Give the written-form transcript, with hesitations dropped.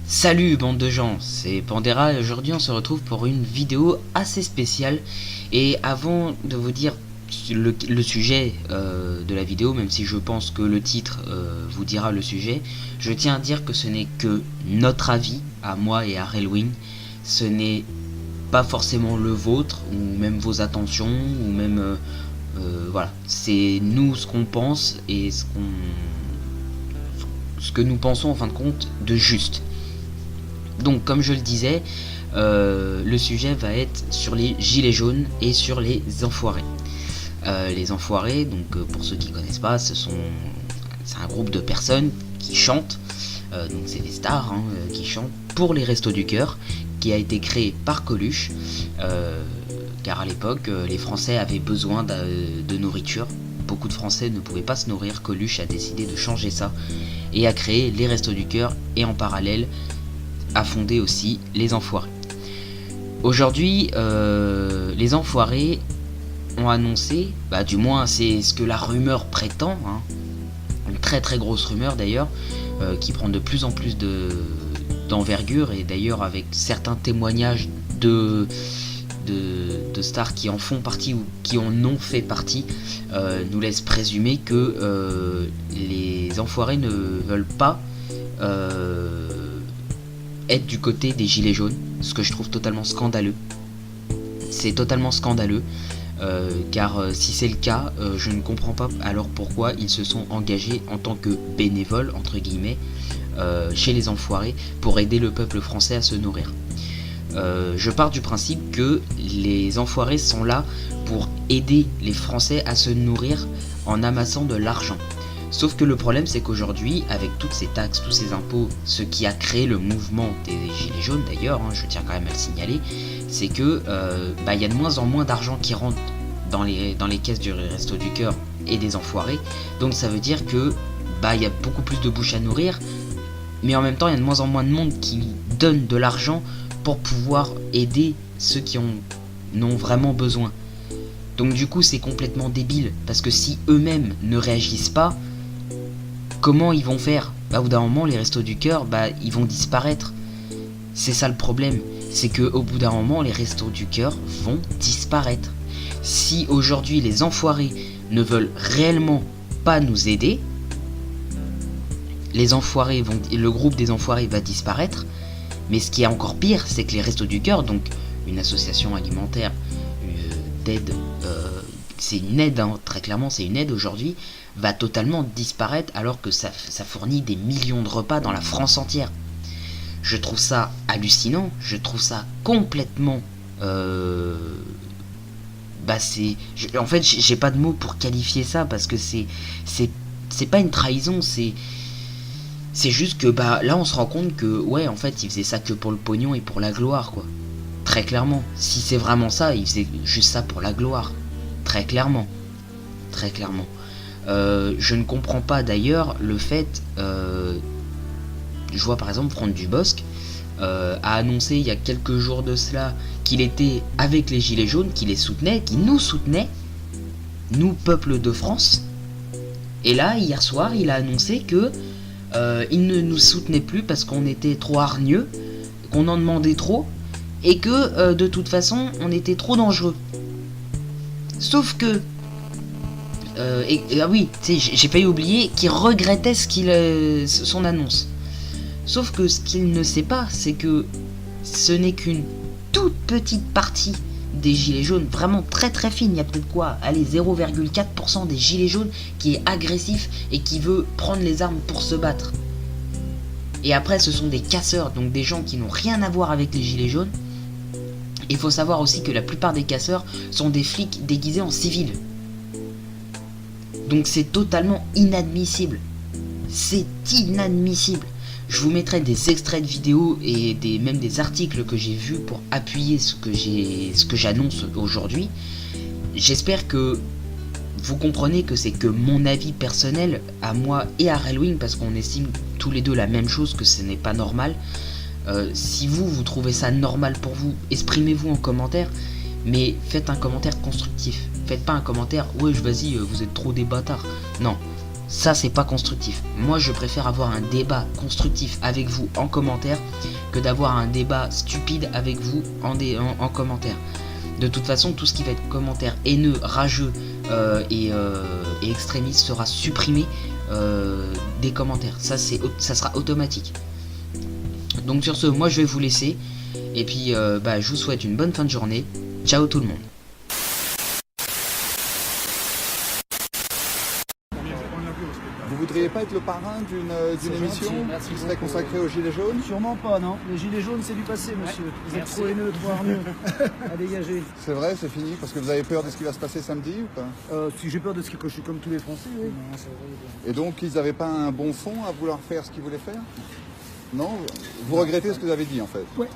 Salut bande de gens, c'est Pandera et aujourd'hui on se retrouve pour une vidéo assez spéciale. Et avant de vous dire le sujet de la vidéo, même si je pense que le titre vous dira le sujet, je tiens à dire que ce n'est que notre avis, à moi et à Relwing. Ce n'est pas forcément le vôtre, ou même vos attentions, ou même... voilà, c'est nous ce qu'on pense et ce que nous pensons en fin de compte de juste. Donc comme je le disais, le sujet va être sur les gilets jaunes et sur les enfoirés. Les enfoirés, donc pour ceux qui connaissent pas, c'est un groupe de personnes qui chantent, donc c'est des stars qui chantent pour les Restos du Cœur, qui a été créé par Coluche, car à l'époque les Français avaient besoin de nourriture. Beaucoup de Français ne pouvaient pas se nourrir. Coluche a décidé de changer ça et a créé les Restos du Cœur, et en parallèle a fondé aussi les enfoirés. Aujourd'hui, les enfoirés ont annoncé, du moins c'est ce que la rumeur prétend, une très très grosse rumeur d'ailleurs, qui prend de plus en plus d'envergure, et d'ailleurs avec certains témoignages de stars qui en font partie ou qui en ont fait partie, nous laisse présumer que les enfoirés ne veulent pas être du côté des gilets jaunes, ce que je trouve totalement scandaleux. C'est totalement scandaleux, car si c'est le cas, je ne comprends pas alors pourquoi ils se sont engagés en tant que bénévoles, entre guillemets, chez les enfoirés pour aider le peuple français à se nourrir. Je pars du principe que les enfoirés sont là pour aider les Français à se nourrir en amassant de l'argent. Sauf que le problème, c'est qu'aujourd'hui, avec toutes ces taxes, tous ces impôts, ce qui a créé le mouvement des gilets jaunes d'ailleurs, je tiens quand même à le signaler, c'est que y a de moins en moins d'argent qui rentre dans les caisses du Resto du Cœur et des enfoirés. Donc ça veut dire que y a beaucoup plus de bouches à nourrir, mais en même temps il y a de moins en moins de monde qui donne de l'argent pour pouvoir aider ceux qui en ont vraiment besoin. Donc du coup c'est complètement débile, parce que si eux-mêmes ne réagissent pas, comment ils vont faire? Au bout d'un moment, les Restos du Cœur, ils vont disparaître. C'est ça le problème, c'est que au bout d'un moment, les Restos du Cœur vont disparaître. Si aujourd'hui les enfoirés ne veulent réellement pas nous aider, le groupe des enfoirés va disparaître. Mais ce qui est encore pire, c'est que les Restos du Cœur, donc une association alimentaire d'aide, c'est une aide, très clairement c'est une aide aujourd'hui, va totalement disparaître alors que ça fournit des millions de repas dans la France entière. Je trouve ça hallucinant, je trouve ça complètement... en fait j'ai pas de mots pour qualifier ça, parce que c'est pas une trahison, c'est juste que là on se rend compte que ouais, en fait ils faisaient ça que pour le pognon et pour la gloire, quoi. Très clairement, si c'est vraiment ça, ils faisaient juste ça pour la gloire. Très clairement. Très clairement. Je ne comprends pas d'ailleurs le fait, je vois par exemple Franck Dubosc a annoncé il y a quelques jours de cela qu'il était avec les gilets jaunes, qu'il les soutenait, qu'il nous soutenait, nous peuple de France. Et là hier soir il a annoncé que il ne nous soutenait plus parce qu'on était trop hargneux, qu'on en demandait trop, et que de toute façon on était trop dangereux. Sauf que j'ai failli oublier qu'il regrettait son annonce. Sauf que ce qu'il ne sait pas, c'est que ce n'est qu'une toute petite partie des gilets jaunes, vraiment très très fine. Il y a peut-être 0,4% des gilets jaunes qui est agressif et qui veut prendre les armes pour se battre. Et après ce sont des casseurs, donc des gens qui n'ont rien à voir avec les gilets jaunes. Il faut savoir aussi que la plupart des casseurs sont des flics déguisés en civils. Donc c'est totalement inadmissible. C'est inadmissible. Je vous mettrai des extraits de vidéos et même des articles que j'ai vus pour appuyer ce que j'annonce aujourd'hui. J'espère que vous comprenez que c'est que mon avis personnel à moi et à Relwing, parce qu'on estime tous les deux la même chose, que ce n'est pas normal. Si vous trouvez ça normal pour vous, exprimez-vous en commentaire, mais faites un commentaire constructif. Faites pas un commentaire « ouais, vas-y, vous êtes trop des bâtards ». Non, ça c'est pas constructif. Moi je préfère avoir un débat constructif avec vous en commentaire que d'avoir un débat stupide avec vous en commentaire. De toute façon, tout ce qui va être commentaire haineux, rageux et extrémiste sera supprimé des commentaires. Ça sera automatique. Donc sur ce, moi je vais vous laisser. Et puis je vous souhaite une bonne fin de journée. Ciao tout le monde. Vous voudriez pas être le parrain d'une émission qui serait consacrée aux Gilets jaunes? Sûrement pas, non. Les Gilets jaunes, c'est du passé, monsieur. Vous êtes trop haineux, trop hargneux. À dégager. C'est vrai, c'est fini, parce que vous avez peur de ce qui va se passer samedi ou pas? Si j'ai peur de ce que je suis comme tous les Français, oui. Et donc, ils n'avaient pas un bon fond à vouloir faire ce qu'ils voulaient faire? Non? Vous regrettez ce que vous avez dit, en fait? Ouais.